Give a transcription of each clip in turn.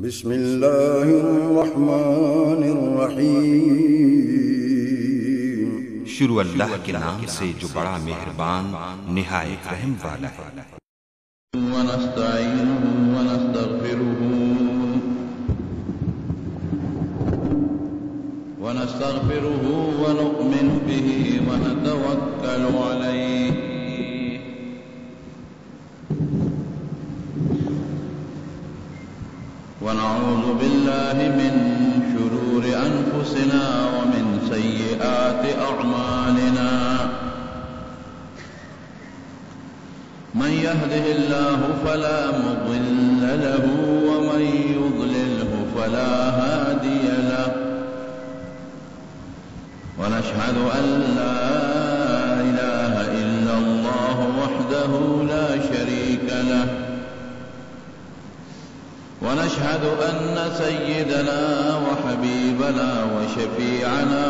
بسم الله الرحمن الرحیم. شروع اللہ کے نام سے جو بڑا مہربان نہایت رحم والا ہے. ونستعینه ونستغفره ونؤمن به ونتوكل عليه ونعوذ بالله من شرور أنفسنا ومن سيئات أعمالنا من يهده الله فلا مضل له ومن يضلله فلا هادي له ونشهد أن لا إله إلا الله وحده لا شريك له ونشهد أن سيدنا وحبيبنا وشفيعنا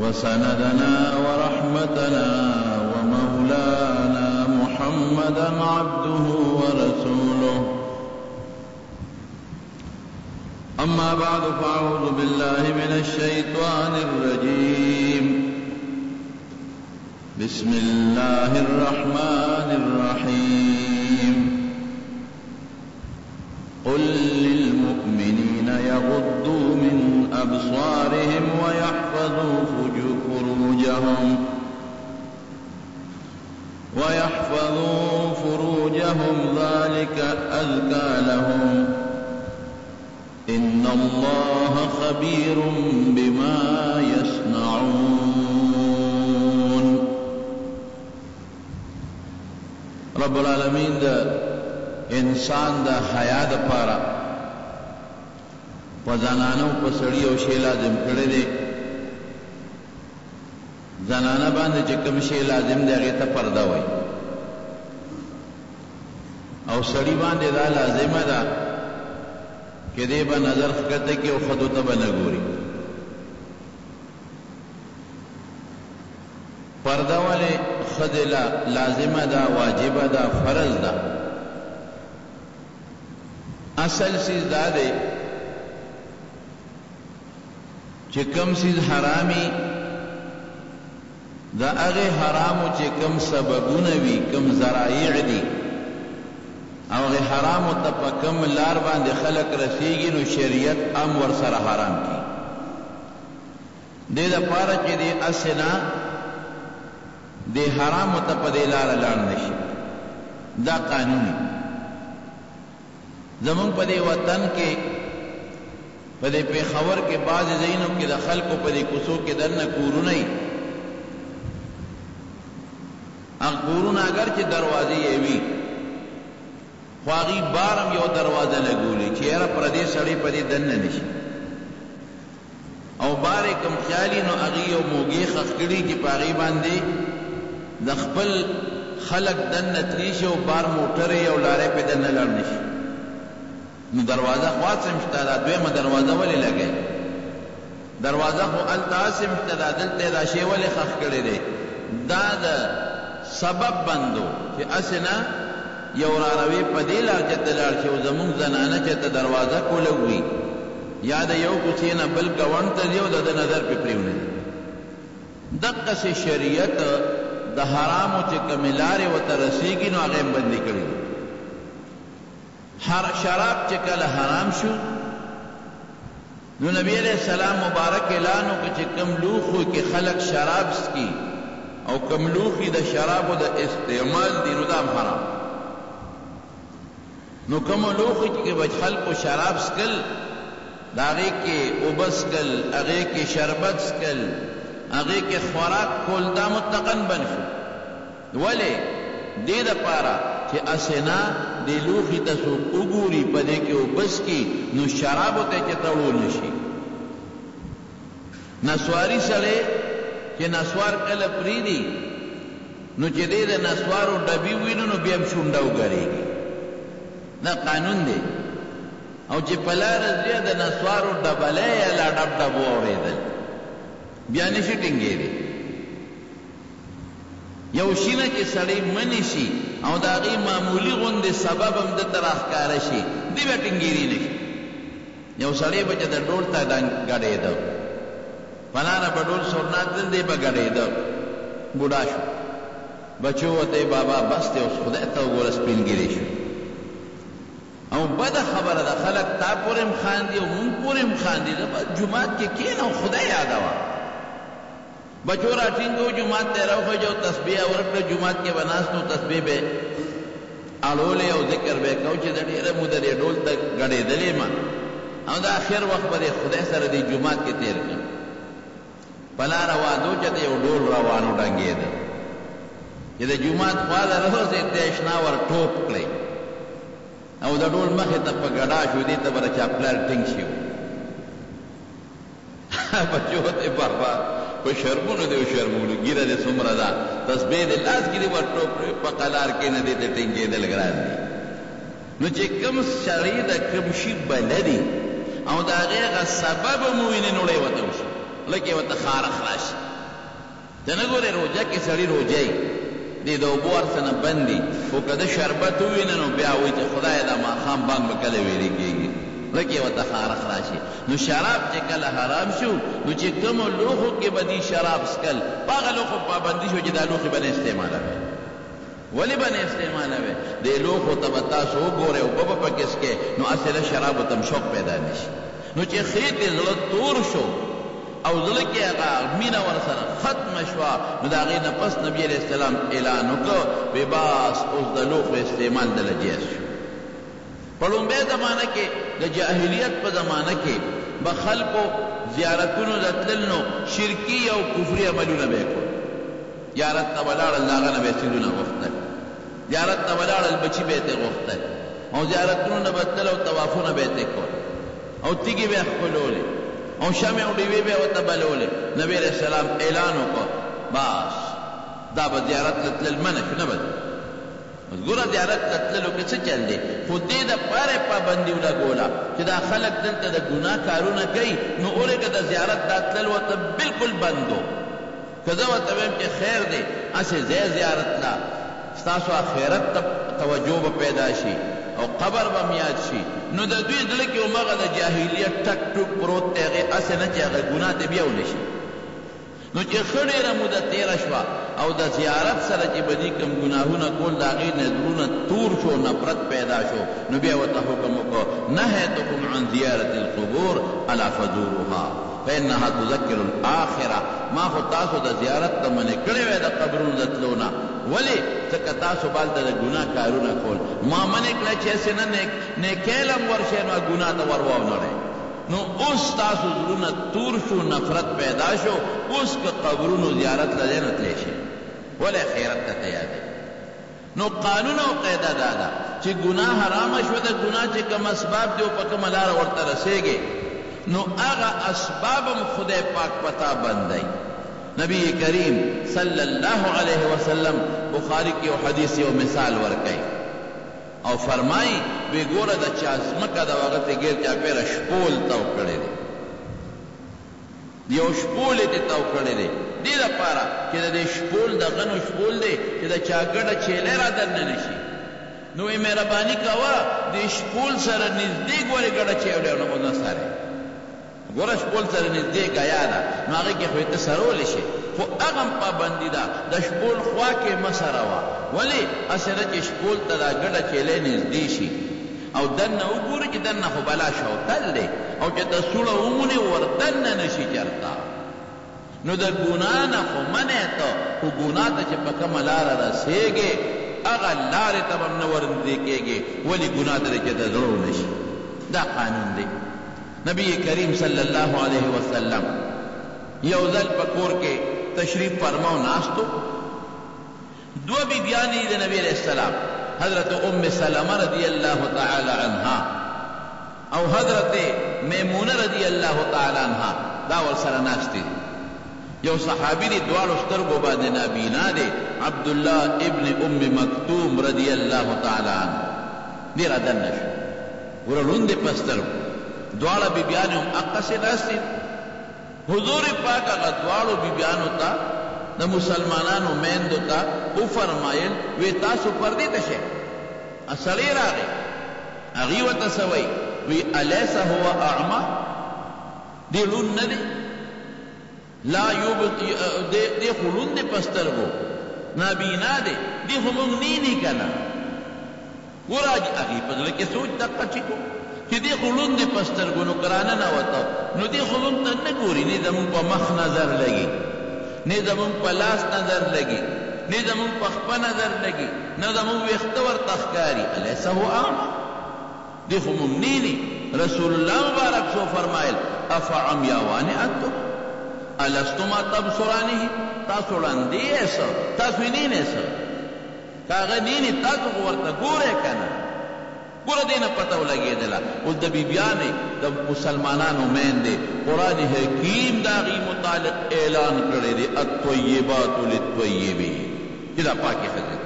وسندنا ورحمتنا ومولانا محمدا عبده ورسوله. أما بعد فأعوذ بالله من الشيطان الرجيم. بسم الله الرحمن الرحيم. قل للمؤمنين يغضوا من أبصارهم ويحفظوا فروجهم ذلك أزكى لهم إن الله خبير بما يصنعون. رب العالمین دا انسان دا حیا دا پارا پا زنانو پا سڑی او شی لازم کرده دے. زنانه باندې چې کوم شی لازم دی هغې ته پرده وایي او سړي باندې دا لازمه ده چې دی به نظر ښکته کړي او ښځو ته به نه ګوري. پرده ولې ښځې لازمه ده، واجبه ده، فرض ده؟ اصل چیز دا دی چې کوم چیز حرامي دا هغه حرامو چې کوم سببونه وي، کوم ذرایع دي او هغه حرامو ته په کوم لار باندې خلق رسیږي نو شریعت هم ورسره حرام کړي. دې دپاره چې دې اسنه دې حرامو ته په دې لاره لاړ نشي. دا قانوني زمونږ په دې وطن کې په دې پېښور کې بعضې ځایونو کې د خلکو په دې کوڅو کې دننه کورونه وي. هغه کورونه اگر چې دروازې یې وي خو هغې بار هم یو دروازه لګولې چې یاره پردې سړی په دې دننه نشي او بار یې کوم خیالي نو هغې یو موږی خښ کړي چې په هغې باندې د خپل خلک دننه تللی شي او بار موټر یې او لاری پې دننه لاړ نشي. نو دروازه خو هسې هم شته، دا دویمه دروازه ولې لګوي؟ دروازه خو هلته هسې هم شته، دا دلته یې دا شی ولې خښ کړی دی؟ دا د سبب بندو چې هسې نه یو راروي په دې لار چې ته لاړ شي او زمونږ زنانه چې ته دروازه کولوي یا د یو کوڅې نه بل ګاونډ ته ځي او د ده نظر پې پرېونځي. دقسې شریعت د حرامو چې کومې لارې ورته رسېږي نو هغې هم بندې کړي دي. شراب چې کله حرام شو نو نبی علیہ السلام مبارک اعلان وکړ چې کوم لوښو کې خلک شراب څکي او کوم لوښي د شرابو د استعمال دي نو دا هم حرام. نو کوم لوښي چې به خلکو شراب څکل د هغې کې اوبه څکل، هغې کې شربت څکل، هغې کې خوراک کول دا مطلقاً بند شو. ولې؟ دې دپاره چې اسنه دې لوښي ته څوک وګوري په دې کې اوبه څکي نو شرابو ته چې تړول نه شي. نسواري سړی چې نسوار کله پرېږدي نو چې دی د نسوارو ډبي ووینو نو بیا هم شونډه وګرېږي. دا قانون دی. او چې په لاره ځي د نسوارو ډبلی یا لا ډب ډب واورېدل بیا نشي ټینګېدی. یو شینه چې سړی منی شي او د هغې معمولي غوندې سبب هم دته راښکاره شي دی به ټینګېري نه شي یو سړی به چې د ډول ته ګډېده فلانه به ډول سورنات دل دی به ګډېده بوډا شو بچو ورته بابا بس دی اوس خدای ته وګوره سپینګیری شو او بده خبره ده خلک تا پورې هم خاندي او مونږ پورې هم خاندي جومات کې کښېنه او خدای یادوه بچو راټینګو جومات ته راوخېجه او تسبیح یې ورکړه جومات کې به ناست نو تسبیح به اړولې او ذکر به یې کو چې د ډېره موده دې ډول ته ګډېدلې ما او د آخر وخت به دې خدای سره دې جومات کې تېر کړم په لاره وادو چې یو ډول روانو ډنګېده چې د جومات خوا ته راوځي ته اشنا ور ټوپ کړئ او د ډول مخې ته په ګډا شو دې ته به د چاپلار ټینګ شي بچو ته بابا په شرمونو دې وشرمولو ګیره دې څومره ده تسبیح دې لاس کې دې ور ټوپ په قلار کې نه دې ته ټینګېدل ګران دي نو چې کوم سړی د کوم شي بلدي او د هغې هغه سبب مو وینې نوړی ورته وشي لکه ورته خارخ راشي ته نه ګورې روژه کې سړي روژه دی د اوبو هر څه نه بند دي خو که د شربت ووینه نو بیا وایي چې خدای دا ماښام بانګ به کله ویلې کېږي لکه ورته خارخ راشي نو شراب چې کله حرام شو نو چې کومو لوښو کې به دي شراب څکل په هغه لوښو پابندي شو چې دا لوښي به نه استعمالوي ولې به نه استعمالوي دې لوښو ته به تاسو وګورئ اوبه به پکې څکئ نو هسې د شرابو ته هم شوق پیدا نه شي نو چې خېټ یې زړه تور شو او زړه کې هغه مینه ورسره ختمه شوه نو د هغې نه پس نبي علیه السلام اعلان وکړ بې باس اوس د لوښو استعمال دله جایز شو په لومبۍ زمانه کې د جاهلیت په زمانه کې به خلکو زیارتونو ته تلل نو شرکي او کفري عملونه به یې کول زیارت ته به لاړل د هغه نه به یې سیدونه غوښتل زیارت ته به لاړل بچي به یې ترې غوښتل او زیارتونو نه به تلل او طوافونه به یې ترې کول او تیږې به یې ښکلولې او شمع او ډیوې به یې ورته بلولې نبي علیه السلام اعلان وکړ بس دا به زیارت ته تلل منع شو نه به ګوره زیارت ته تللو کې څه چل دی خو دې دپاره یې پابندي ولګوله چې دا خلک دلته د ګناه کارونه کوي نو اورېږه د زیارت دا تلل ورته بلکل بند و که زه ورته ویم چې خیر دی هسې ځئ زیارت ته ستاسو آخرت ته توجه به پیدا شي او قبر به م یاد شي نو د دوی زړه کې همغه د جاهلیت ټک ټوک پروت دی هغې هسې نه چې هغه ګناه ته بیا ونه شي نو چې ښه ډېره موده تېره شوه او د زیارت سره چې به دي کوم ګناهونه کول د هغې نه زړونه تور شو نفرت پیدا شو نو بیا ورته حکم وکړو نهیتکم عن زیارت القبور الا فزوروها فانها تذکر الاخره ما خو تاسو د زیارت ته منې کړې وی د قبرونو د تلو نه ولې ځکه تاسو بالته د ګناه کارونه کول ما منې کړه چې هسې نه نیکۍ له هم ورشئ نو ګناه ته ور واونړئ نو اوس تاسو زړونه تور شو نفرت پیدا شو اوس که قبرونو زیارت له ځای نه تلی شي ولې خیرت ته تیادې نو قانون او قاعده دا ده چې ګناه حرامه شوه د ګناه چې کوم اسباب دي او په کومه لاره ورته رسېږي نو هغه اسباب هم خدای پاک پتا بندی نبی کریم صلی الله علیه وسلم بخاری کی یو حدیث یو مثال ورکړي او فرمایي وی ګوره د چا ځمکه د هغه ته ګیر چاپېره شپول تاو کړی دی یو شپول یې دې تاو کړی دی دې دپاره چې د دې شپول د غنو شپول دی چې د چا ګډه چیلی را دننه نه شي نو یې مهرباني کوه دې شپول سره نږدې ګورې ګډه چیلی ونه سرې ګوره شپول سره نږدې ګیا ده نو هغې کې خو یې ته سرولی شي خو هغه هم پابندي ده د شپول خوا کې مه سروه ولې هسې نه چې شپول ته دا ګډه چیلی نږدې شي او دننه وګوري چې دننه خو بلا شوتل دی او چې ته سوړه ومونې ور دننه نه شي چېرته نو د ګناه نه خو منې ته خو ګناه ته چې په کومه لاره رسېږې هغه لارې ته به هم نه ورنږدې کېږې ولې ګناه ته دی چې د زړه ونه شي دا قانون دی نبی کریم صلی الله علیه وسلم یو ځل په کور کې تشریف فرماو ناستو دو بیبیانې د نبی علیه السلام حضرت ام سلمہ رضی اللہ تعالی عنہا او حضرت میمونہ رضی اللہ تعالی عنہا دا ورسره ناشتي یو صحابي دی دواړو سترګو باندې نابینا دی عبدالله ابن ام مکتوم رضی اللہ تعالی عنہ دی را دننه شو ګوره لوند دی په سترګو دواړه بیبیانې هم اقصې ناستې حضور پاک هغه دواړو بیبیانو ته د مسلمانانو میندو ته وفرمایل وی تاسو پردې ته شئ. سړی راغی هغې ورته څه وایي وی الیس هو اعمى دی ړوند نه دی لا دی خو ړوند دی په سترګو نابینا دی دی خو موږ نینی که نه ګوره هغې په زړه کې سوچ دقه چې کو چې دی خو ړوند دی په سترګو نو ګرانه نوته نو دی خو موږ ته نه ګوري نه زموږ په مخ نظر لګي نه زموږ په لاس نظر لګي نه زموږ په خپه نظر لګي نه زموږ ویښته ورته ښکاري الیس هو اعمى دی خو موږ نینی رسول الله مبارک سو فرمایل افعمیاوان انتم الستما تبصرانه تاسو ړندې یې تاسو یې نینې څه که هغه نینې تاسو خو ورته ګورئ که نه ګوره دې نه پته ولګېدله اوس د بیبیانې د مسلمانانو میندې قرآن حکیم د هغې متعلق اعلان کړی دی الطیبات للطیبین چې دا پاکې ښځې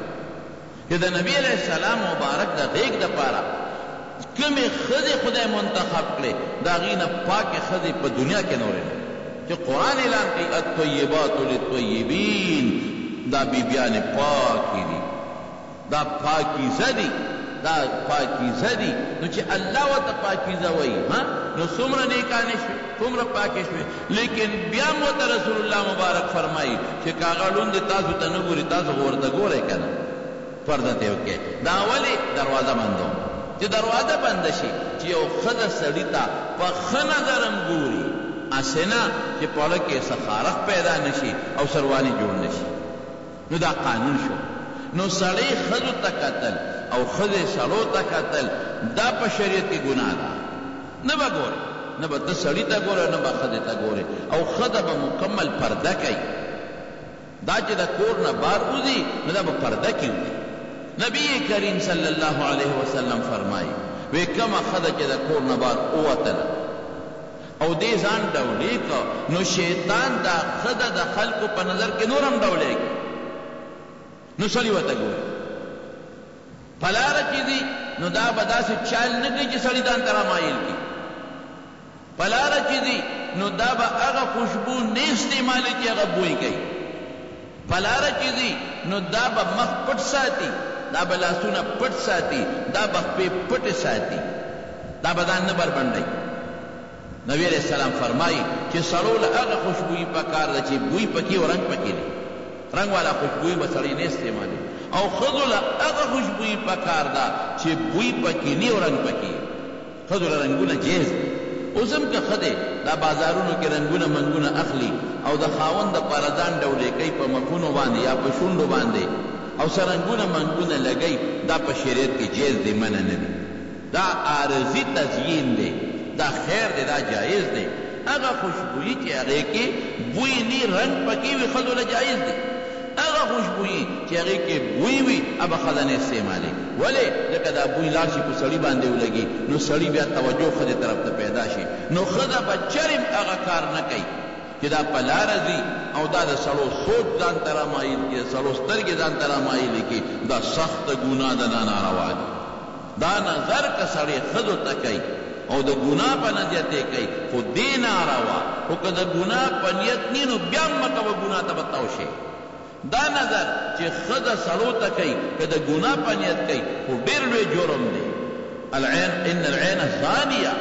چې د نبي علیه السلام مبارک د غېږ دپاره کومې ښځې خدای منتخب کړې د هغې نه پاکې ښځې په دنیا کې نورې نه چې قرآن اعلان کوي الطیبات للطیبین دا بیبیانې پاکې دي دا پاکیزه دي دا پاکیزه دي نو چې الله ورته پاکیزه وایي نو څومره نیکانې شوې څومره پاکې شوې لیکن بیا هم ورته رسول الله مبارک فرمایي چې که هغه ړوند تاسو ته نه ګوري تاسو خو ورته ګورئ که نه پرده ته وکړئ دا ولې دروازه بندوم چې دروازه بنده شي چې یو ښځه سړي ته په ښه نظر هم ګوري اسې نه چې په اړه کې سخارخ پیدا نه شي او سروانې جوړ نه شي نو دا قانون شو نو سړی ښځو ته کتل او ښځې سړو ته کتل دا په شریعت کې ګناه ده نه به ګورې نه به ته سړي ته ګورې نه به ښځې ته ګورې او ښځه به مکمل پرده کوي دا چې د کور نه بار وځي نو دا به پرده کې وځي نبی کریم صلی الله علیه وسلم فرمایي وی کومه ښځه چې د کور نه بار ووتله او دې ځان ډولې که نو شیطان دا ښځه د خلکو په نظر کې نور هم ډولېږي نو سړي ورته ګوري په لاره کې دي نو دا به داسې چال نه کوي چې سړي ځان ته رامایل کړي په لاره کې دي نو دا به هغه خوشبو نه استعمالوي چې هغه بوی کوي په لاره کې دي نو دا به مخ پټ ساتي دا به لاسونه پټ ساتي دا به خپې پټې ساتي دا به ځان نه بربنډوي نبی علیہ السلام فرمایي چې سړو له هغه خوشبویي پکار ده چې بوی پکې او رنګ پکې دی رنګ والا خوشبویي به سړی نه استعمالوي او ښځو له هغه خوشبویي پکار ده چې بوی پکې نه او رنګ پکې ښځو له رنګونه جیز دي اوس هم که ښه دی دا بازارونو کې رنګونه منګونه اخلي او د خاوند دپاره ځان ډولې کوي په مخونو باندې یا په شونډو باندې او سره رنګونه منګونه لګوي دا په شریعت کې جیز دی منع نه دی دا عارضي تزیین دی دا خیر دی دا جایز دی هغه خوشبویي چې هغې کې بوی نی رنګ پکې وي ښځو له جایز دی هغه خوشبویي چې هغې کې بوی وي هغه ښځه نه استعمالوي ولې ځکه دا بوی لاړ شي په سړي باندې ولګي نو سړي بیا توجه ښځې طرف ته پیدا شي نو ښځه به چرم هغه کار نه کوي چې دا په لاره ځي او دا د سړو سوچ ځان ته رامایل کړي د سړو سترګې ځان ته رامایلې کړي دا سخته ګناه ده دا ناروا دي دا نظر که سړی ښځو ته کوي او د ګناه په نیت یې کوي خو دې ناروا خو که د ګناه په نیت نی نو بیا هم مه کوه ګناه ته به تو شي دا نظر چې ښځه سړو ته کوي که د ګناه په نیت کوي خو ډېر لوی جرم دی ان العین زانیه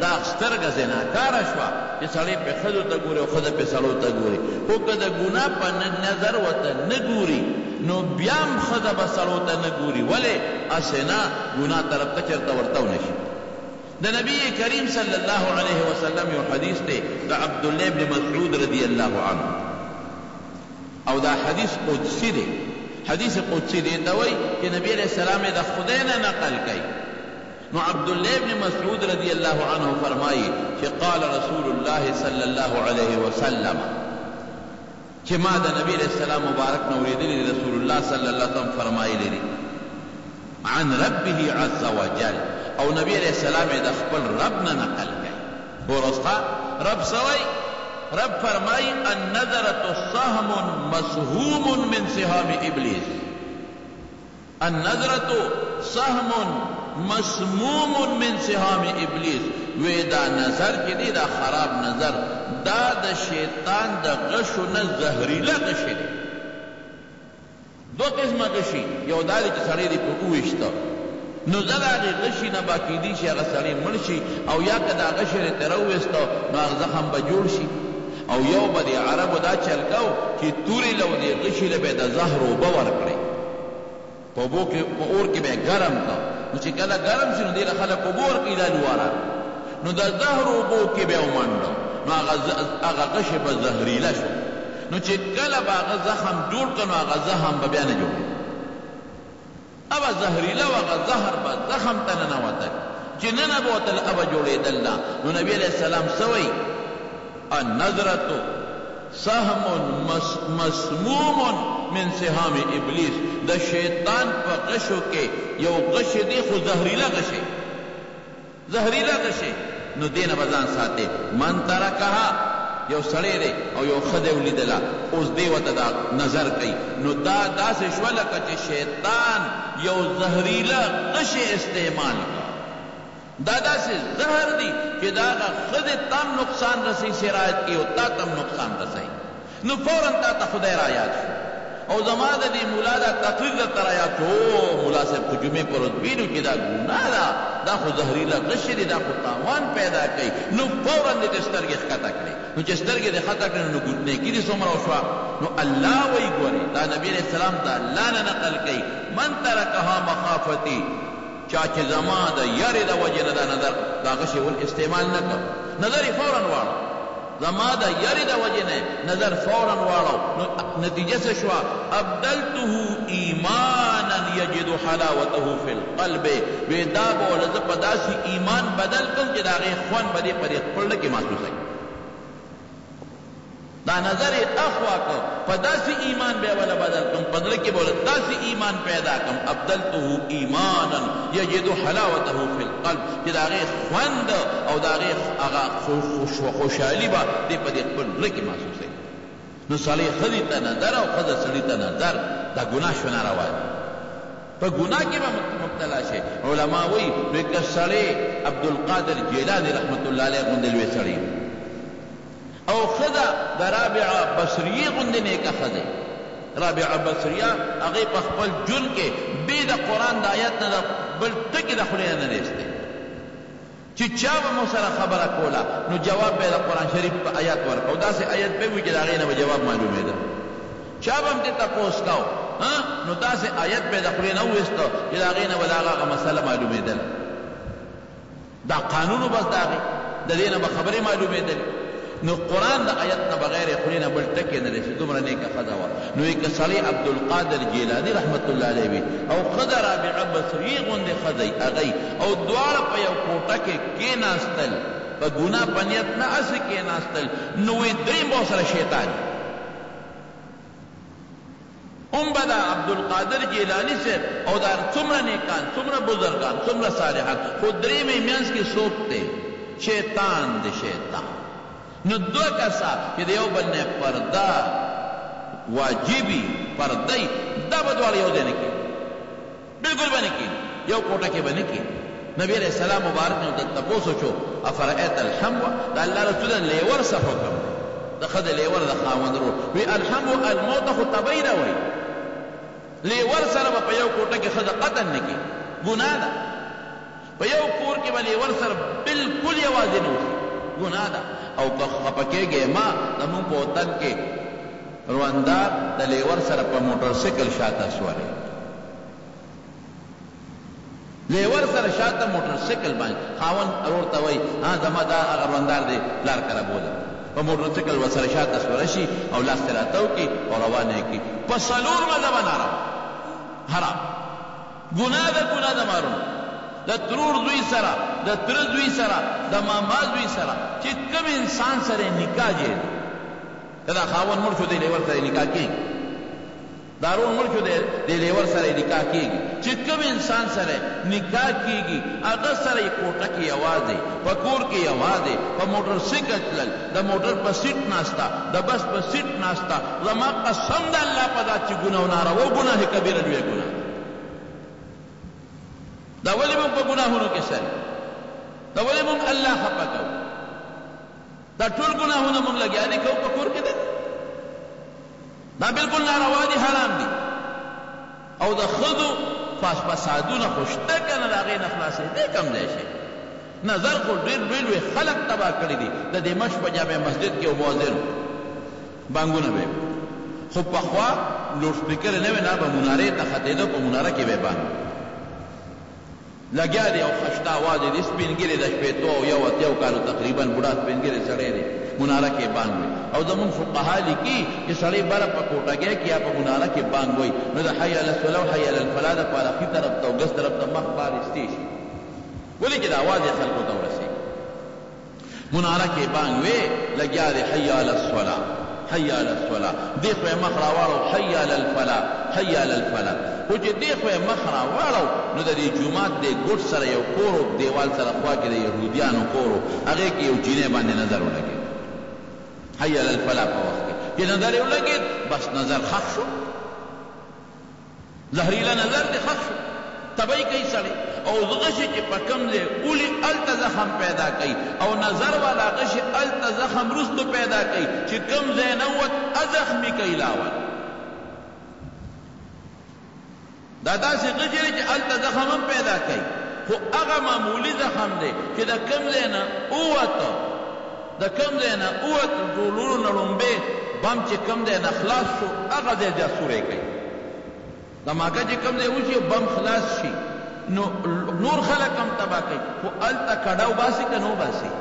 دا سترګه زناکاره شوه چې سړی پې ښځو ته ګوري او ښځه پې سړو ته ګوري خو که د ګناه په نظر ورته نه ګوري نو بیا هم ښځه به سړو ته نه ګوري ولې هسې نه ګناه طرف ته چېرته ورته ونه شي د نبی کریم صلی الله علیه وسلم یو حدیث دی د عبدالله بن مسعود رضی الله عنه او دا حدیث قدسی دی حدیث قدسی دی ته وایي چې نبی علیه السلام یې د خدای نه نقل کوي نو عبدالله بن مسعود رضی الله عنه فرمایي چې قال رسول الله صلی الله علیه وسلم چې ما د نبی علیه السلام مبارک نه اورېدلي دي رسول الله صلی الله علیه وسلم فرمایلی دي عن ربه عز وجل او نبی علیہ السلام د خپل رب نه نقل کوي ورسته رب سوی رب فرمای النظرة سهم مسهوم من سهام ابلیس النظرة سهم مسموم من سهام ابلیس وی دا نظر چې دی دا خراب نظر دا د شیطان د غشو نه زهریله غشی دی. دو قسمه غشي، یو دا دی چې سړی دې په وویشته نو زه د هغې غشي نه به کیدی شي هغه سړی مړ شي، او یا که دا غشی دې ترې راوویسته نو هغه زخم به جوړ شي. او یو به د عربو دا چل کو چې تورې له دې غشي له به د زهر اوبه ورکړئ، په اور کې به یې ګرم کړه، نو چې کله ګرم شي نو دې له خلک اوبه ورکړي دا لواره، نو د زهر اوبو کې به یې ومنډه، نو هغه غشی به زهریله شو. نو چې کله به هغه زخم جوړ کړه نو هغه زخم به بیا نه جوړېږي، ابه زهریله و هغه زهر به زخم ته ننوتل، چې ننوتل ابه جوړېدل نه. نو نبي علیه السلام څه وایي؟ النظرة سهم مسموم من سهام ابلیس. د شیطان په غشو کې یو غش دی خو زهریله غشی، زهریله غشی، نو دینه به ځان ساتي. من ترکها، یو سړی دی او یو ښځه ولیدله، اوس دی ورته دا نظر کوي، نو دا داسې شوه لکه چې شیطان یو زهریله غشی استعمال کړه. دا داسې زهر دی چې د هغه ښځې تم نقصان رسوي سرایت کې او تا تم نقصان رسوي. نو فوراً تا ته خدای را یاد شو، او زما د دې ملا دا تقریر درته را یاد شو، او ملا صاحب خو جمعې پر ورځ ویلو چې دا ګناه ده، دا خو زهریله غشی دی، دا خو تاوان پیدا کوي. نو فوراً دې سترګې ښکته کړې، نو چې سترګې دې ښکته کړې نو نیکي دې څومره وشوه. نو الله وایي ګورې، دا نبي علیه السلام د الله نه نقل کوي، من ترکها مخافتی، چا چې زما د یارې د وجې نه دا نظر دا غشی ول استعمال نه کړ، نظر یې فوراً واړو، زما د یارې د وجې نه نظر فوراً واړو. نو نتیجه څه شوه؟ ابدلته ایمانا یجد حلاوته فی القلب. وی دا به وله زه په داسې ایمان بدل کړم چې د هغې خوند به دې په دې خپل زړه کې محسوسوي. دا نظر یې اخوا کړ، په داسې ایمان به یې وله بدل کړم، په زړه کې به وله داسې ایمان پیدا کړم. ابدلته ایمانا یجد حلاوته فی القلب، چې د هغې خوند او د هغې هغه خوشحالي به دې په دې خپل زړه کې محسوسوي. نو سړی ښځې ته نظر او ښځه سړي ته نظر، دا ګناه شو ناروا دی، په ګناه کې به مبتلا شي. علما وایي که سړی عبدالقادر جیلاني رحمت الله علیه غوندې لوی سړی او ښځه د رابعه بصریې غوندې نیکه ښځه، رابعه بصریه هغې په خپل ژوند کې بې د قرآن د آیت نه د بل ټکي د خولې نه نیستی، چې چا به مو سره خبره کوله نو جواب به د قرآن شریف په آیت ورکو، داسې آیت به وي چې د هغې نه به جواب معلومېده. چا به هم دې تپوس کو نو داسې آیت به د خولې نه وویسته چې د هغې نه به د هغه مسله معلومېدله، دا قانون بس د هغې د دې نه به خبرې معلومېدلې. نو قرآن د آیت نه بغیر خولې نه بل ټکی نه رسي، دومره نیکه ښځه وه. نو که سړی عبدالقادر جیلاني رحمت الله علیه وي او ښځه رابعه بصري غوندې ښځه هغی، او دواړه په یو کوټه کې کېناستل، په ګناه په نیت نه هسې کېناستل، نو وایي دریم به ورسره شیطان هم به د عبدالقادر جیلاني صاحب او دا څومره نیکان، څومره بزرګان، څومره صالحان، خو دریم یې منځ کې څوک دی؟ شیطان دی، شیطان. نو دو کسا چې د یو بل نه پرده واجبي پردی، دا به دواړه یو ځای نه کېږي، بلکل به نه کېږي، یو کوټه کې به نه کېږي. نبی علیہ السلام مبارک نه ورته تپوس وشو، افرأیت الحمو، د الله رسول لیور څه حکم دی؟ د ښځې لیور د خاوند ورور وی الحمو الموت خو تبی نه وایي، لیور سره به په یو کوټه کې ښځه قتل نه کېږي، ګناه ده. په یو کور کې به لیور سره بلکل یوازې نه اوسي، ګناه ده. او که خفه کېږې ما زمونږ په وطن کې رواندار د لیور سره په موټرسایکل شاته سولې، لیور سره شاته موټرسایکل باندې خاوند ورور ته وایي زما دا هغه رواندار دی پلار کره بوله، په موټرسایکل ورسره شاته سوله شي او لاس ترې راته وکړي او روان یې کړي، په څلور مذهبه ناروا حرام، ګناه ده، ګناه ده مارونه. د ترور زوی سره، د تره زوی سره، د ماما زوی سره چې کوم انسان سره نکاح جوړ که دا خاوند مړ شو دی لیور سره نکاح کېږي، دا رور مړ شو دی لیور سره نکاح کېږي، چې کوم انسان سره نکاح کېږي هغه سره یې کوټه کې یوازې، په کور کې یوازې، په موټر سایکل تلل، د موټر په سیټ ناسته، د بس په سیټ ناسته، زما قسم د الله په ذات چې ګناه ناروا ګناه کبیره لویه ګناه، دا ولې موږ په ګناهونو کې سر، دا ولې موږ الله خفه کوو؟ دا ټول ګناهونه مونږ لګیا دي کوو په کور کې دي دا بالکل ناروا دي حرام دي او د ښځو فسادونه خو شته که نه د هغې نه خلاصېدی کوم ځای شي نظر خو ډېر لوی لوی خلک تباه کړي دي د دمشق په جامع مسجد کې یو مؤذن بانګونه به خو پخوا لوډ سپیکر نه وي نه به منارې ته ختېده په مناره کې به بانګ لګیا دی او خشته اواز دی سپین ګیرې د شپېتو او یو اتیاو کالو تقریبا بوډا سپین ګیرې سړی دی مناره کې بانګ وي او زمونږ فقها لیکي چې سړی بره په کوټګۍ کې یا په مناره کې بانګ وي نو د حي علی الصلاة او حي علی الفلاح دپاره ښي طرف ته او ګس طرف ته مخ بارستی شي ولې چې د اواز یې خلکو ته ورسېږي مناره کې بانګ وي لګیا دی حي علی الصلاة حي علی الصلاة دې خو یې مخ راواړو حي علی الفلاح حي علی الفلاح خو چې دې خو یې مخ راواړو نو د دې جومات دې ګوټ سره یو کور و دیوال سره خوا کې د یهودیانو کور و هغې کې یو جینۍ باندې نظر ولګېد حي علی الفلاح په وخت کې چې نظر یې ولګېد بس نظر خښ شو زهریله نظر دې خښ شو تبی کوي سړی او غشي چې په کوم ځای اولي هلته زخم پیدا کوي او نظر والا غشي هلته زخم وروستو پیدا کوي چې کوم ځای نه ووت زخمي کوي لاول دا داسې غشي دی چې هلته زخم هم پیدا کوي خو هغه معمولي زخم دی چې د کوم ځای نه ووته د کوم ځای نه ووت ټولونو نه لومبې بم چې کوم ځای نه خلاص شو هغه ځای جاسورې کوي دماکه چې کوم ځای وشي بم خلاص شي نو نور خلک هم تباه کوي خو هلته کډه وباسي که نه وباسي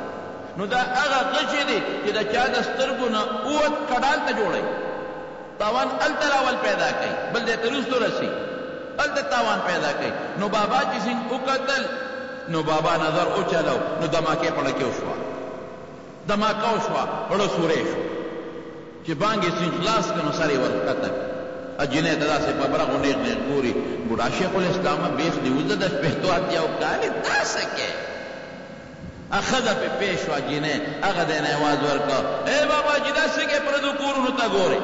نو دا هغه غشی دی چې د چا د سترګو نه اوت کډه هلته جوړوي تاوان هلته راول پیدا کوي بل ځای ته وروستو رسي هلته تاوان پیدا کوي نو بابا چې څنګه وکتل نو بابا نظر وچلو نو دماکې پړکې وشوه دماکه وشوه پړه سورې شو چې بانګې څنګه خلاص کړه نو سر یې ورښکته جنې ته داسې په بره غونډې غنې ګوري بوډا شیخ الاسلام بیخ نیوزه د شپېتو اتیاو کالې دا څه کې ښځه پې پیش شوه جنې هغه دی نه اواز ورکړه ای بابا جي دا څه کې پردو کورونو ته ګورې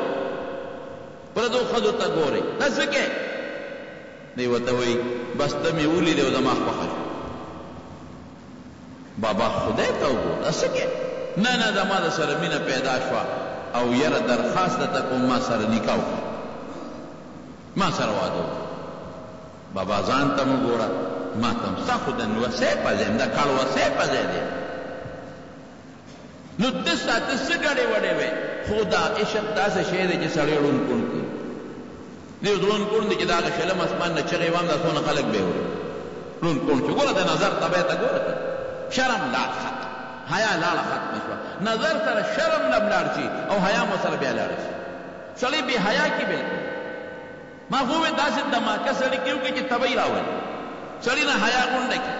پردو ښځو ته ګورې دا څه کې دی ورته وایي بس ته مې ولیدې او زما خوښه شو بابا خدای ته وګوره دا څه کې نه نه زما د سره مینه پیدا شوه او یره درخواست درته کوم ما سره نکاح وکړه ما سره واده بابا ځان ته مو ګوره ما ته هم ستا خو د نوسۍ په ځای د کړوسۍ په ځای دی نو ته ساته څه ګډې وډې وې خو دا عشق داسې شی دی چې سړی ړوند کړ کړي دی ړوند کړ دی چې د هغه شلم اسمان نه چغې وام دا څونه خلک به وړي ړوند کړ چې ګوره د نظر طبیعت ته ګوره شرم لاړ ختم حیا لاړه ختمه شوه نظر سره شرم نه لاړ شي او حیا مو سره بیا لاړ شي سړی بې حیا کي بالکل ما خو وې داسې دماکه سړی کې وکړي چې تبی راولي سړی نه حیا غونډه کړي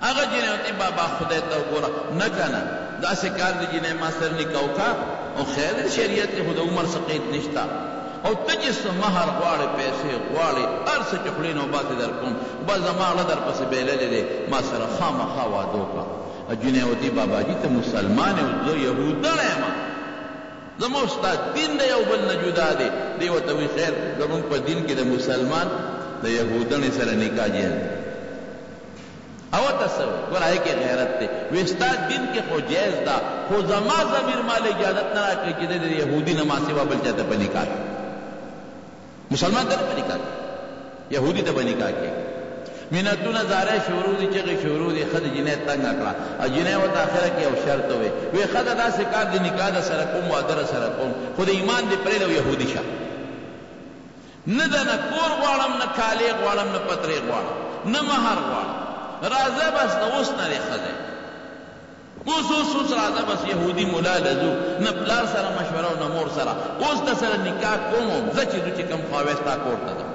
هغه جنې ورته بابا خدای ته وګوره نه که نه داسې کار دی جنې ما سره نکاح وکړه او خیر دی شریعت کې خو د عمر څه قید نشته او ته چې څه مهر غواړې پیسې غواړې هر څه چې خولې نه وباسې در کوم بس زما غله در پسې بیللې دی ما سره خامخا واده وکړه جنې ورته بابا جي ته مسلمان یې زه یهودڼی یم زموږ ستا دین د یو بل نه جدا دی دی ورته وایي خیر زموږ په دین کې د مسلمان د یهودڼې سره نکاح جایز دی او ته څه وایي ګوره هغې کې غیرت دی وایي ستا دین کې خو جایز ده خو زما ضمیر ماله اجازت نه راکوي چې د یهودي نه ما سوا بل چا ته په نکاح مسلمان ته نه په نکاح یهودي ته په نکاح کې منتونه زارۍ شروع دي چغې شروع دي ښځه جنۍ تنګه کړه او جنۍ ورته اخره کې یو شرط ووایي وایي ښځه داسې کار د نکاح د سره کوم واده در سره کوم خو د ایمان دې پرېږده او یهودي شه نه ده نه کور غواړم نه کالې غواړم نه پترې غواړم نه مهر غواړم راځه بس د اوس نه دی ښځی اوس راځه بس یهودي ملا لزو نه پلار سره مشوره او نه مور سره اوس د سره نکاح کوم زه چې ځو چې کوم خواوې ستا کور ته ځم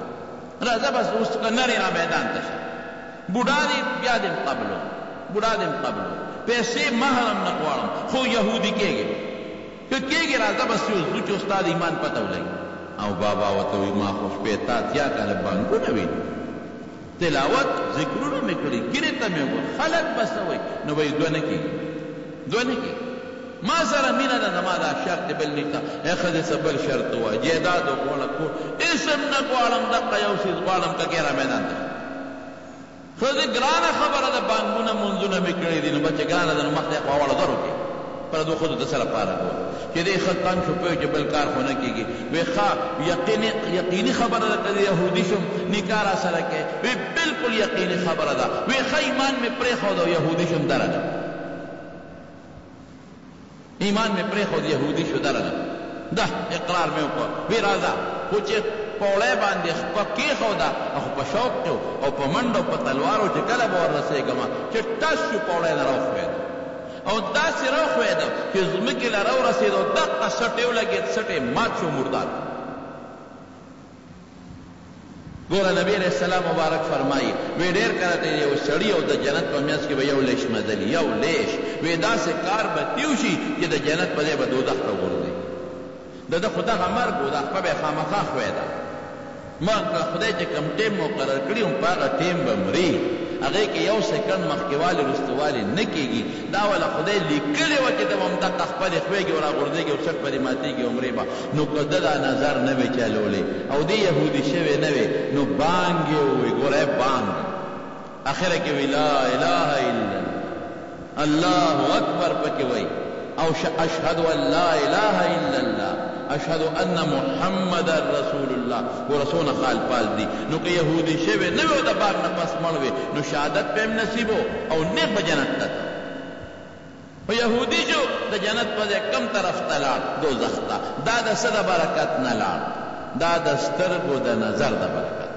راځه بس اوس نرې را میدان ته شه بوډا دی بیا دې قبلو بوډا دې قبلو پیسې مهر هم نه غواړم خو یهودي کېږي که کېږي راځه بس اوس ځو چې ستا د ایمان پته ولګي او بابا ورته وایي ما خو شپېته اتیا کاله بانکونه ویني تلاوت ذکرونه مې کړي ګیرې ته مې وګوره خلک به څه وایي نو وایي دوه نه کېږي دوه نه کېږي ما سره مینه ده زما دا شرط بل نکاح ای ښځې څه بل شرط ووایه جیداد وغواړه کور اسم نه غواړم دقه یو څیز غواړم که کې را میدان ته ښځې ګرانه خبره ده بانکونه منځونه مې کړي دي نو بچې ګرانه ده نو مخ دې خوا واړه درو کې پردو خود د سره پاره کو چې دې ختم شو په چې بل کار خو نه کیږي وی ښا یقیني خبره ده چې يهودي شم نکاح را سره کې وی بالکل یقیني خبره ده وی ښا ایمان مې پرې خو دا يهودي شم درنه ایمان مې پرې خو يهودي شو درنه ده اقرار مې وکړ وی راځه خو چې پوړې باندې پکې خو دا په شوق او په منډو په تلوارو چې کله به ورسېږم چې ټاس شو پوړې نه راوښوېده او داسې راوښوېده چې ځمکې له راورسېدو دقه سټې ولګېد سټې مات شو مردار ګوره نبی علیہ السلام مبارک فرمایي وی ډېر کله ته یو سړي او د جنت په میانځ کې به یو لیش مزلي یو لیش وی داسې کار به تیو شي چې د جنت په ځای به دوزخ ته وغورځي د ده خو دغه مرګ و دا خپه به یې خامخا ښوېده ما خدای چې کوم ټیم مقرر کړي هم په هغه ټیم به مري هغې کې یو سیکنډ مخکېوالی وروستهوالی نه کېږي دا وله خدای لیکلې وه چې ته به همدغه خپلې خوېږي او راغورځېږي او سټ به دې ماتېږي او مرې به نو که ده دا نظر نه وې چلولی او دې یهودي شوې نه وې نو بانګ یې ووایي ګوره بانګ اخره کې وی لا اله الا الله اکبر پکې وایي او اشهد ان لا اله الا الله اشهد ان محمد رسول الله ورسول خال پال دی نو که یهودی شوی نو د باغ نه پس مړوي نو شهادت په نصیبو او نه په جنت ته او یهودی جو د جنت په کم طرف ته لاړ دوزخ ته دا د څه د برکت نه لاړ دا د سترګو د نظر د برکت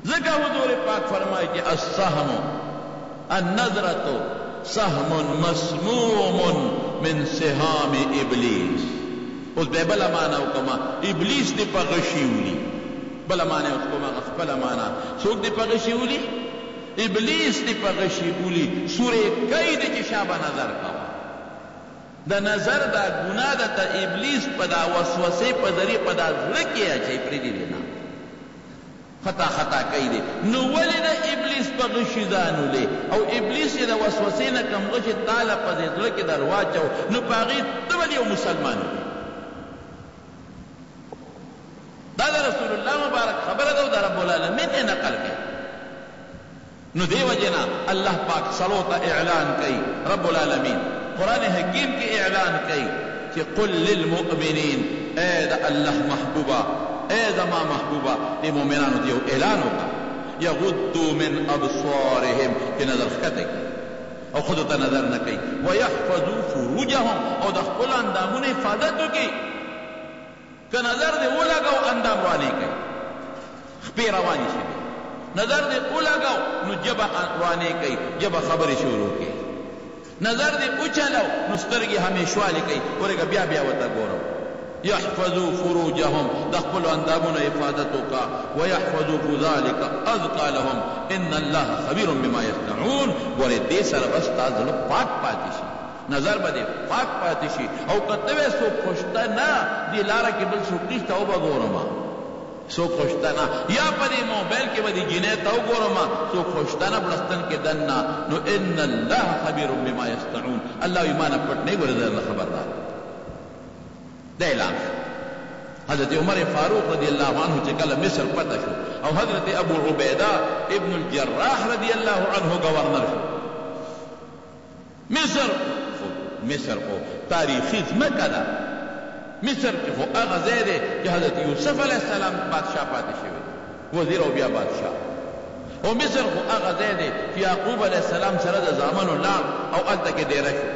ځکه حضور پاک فرمایي چې السهم النظرة سهم مسموم من سهام ابلیس اوس به بله معنا وکړمه ابلیس دې په غشي ولي بله معنا اوس کومه خپله معنا څوک دې په غشي ولي ابلیس دې په غشي ولي سورې کوي دې چې شابه نظر کوه د نظر دا ګناه ده ته ابلیس په دا وسوسې په ذریعه په دا زړه کې اچوي پرېږدي نه خطا کوي دی نو ولې د ابلیس په غشي ځان ولې او ابلیس یې د وسوسې نه کم غشي تاله په دې زړه کې در واچو نو په هغې ته ولې یو مسلمان وي دا د رسول الله مبارک خبره ده او د رب العالمین یې نقل کوي نو دې وجې نه الله پاک سلو ته اعلان کوي رب العالمین قرآن حکیم کې اعلان کوي چې قل للمؤمنین اے د الله محبوبه اے زما محبوبه دې مؤمنانو ته یو اعلان وکړه یغضوا من ابصارهم چې نظر ښکته کړي او خود ته نظر نه کوي ویحفظوا فروجهم او د خپل اندامونو حفاظت وکړي که نظر دې ولګاو اندام روانې کوي خپې روانې شي نظر دې ولګاو نو جبه روانې کوي جبه خبرې شروع کوي نظر دې وچلو نو سترګې همیشوالې کوي ورګه بیا بیا ورته ګورو يحفظوا فروجهم دخل اندامنا حفاظتك ويحفظوا ذلك اذكى لهم ان الله خبير بما يصنعون ورې سر بس تاسو پاک پاتې شي نظر بده پاک پاتې شي او کته سو خوشته نه دی لار کې بل سو کیسه او بغورما سو خوشته نه یا په دې موبایل کې ودی جنې ته وګورما سو خوشته نه بلستان کې دنا نو ان الله خبير بما يصنعون الله ایمان پټ نه ورته خبردار دا اعلان حضرت عمر فاروق رضی اللہ عنہ چې کله مصر پته شو او حضرت ابو عبیدہ ابن الجراح رضی اللہ عنہ گورنر شو مصر کو تاریخی ځمکه ده مصر کې خو هغه ځای دی چې حضرت یوسف علیہ السلام بادشاہ پاتې شوی وزیر او بیا بادشاہ او مصر خو هغه ځای دی چې یعقوب علیہ السلام سره د زامنو لاړ او هلته کې ډیره شو